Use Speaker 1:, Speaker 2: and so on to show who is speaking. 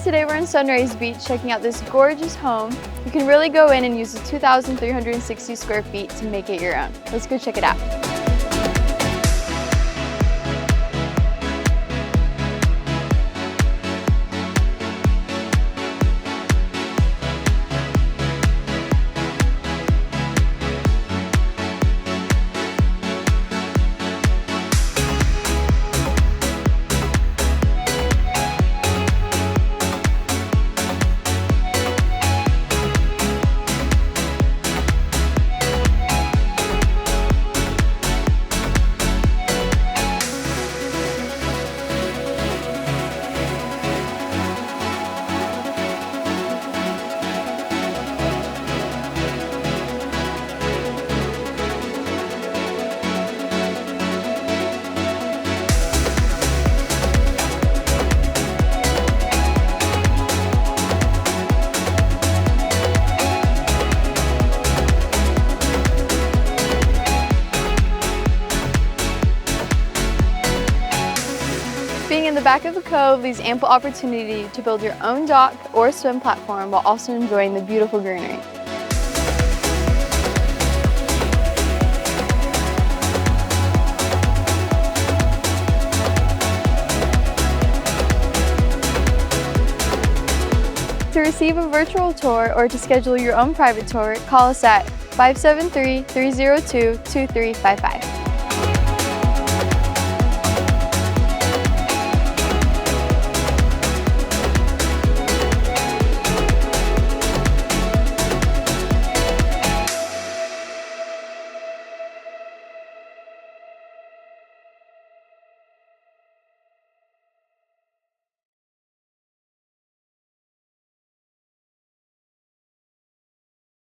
Speaker 1: guys, today we're in Sunrise Beach checking out this gorgeous home. You can really go in and use the 2,360 square feet to make it your own. Let's go check it out. Being in the back of the cove leaves ample opportunity to build your own dock or swim platform while also enjoying the beautiful greenery. To receive a virtual tour or to schedule your own private tour, call us at 573-302-2355.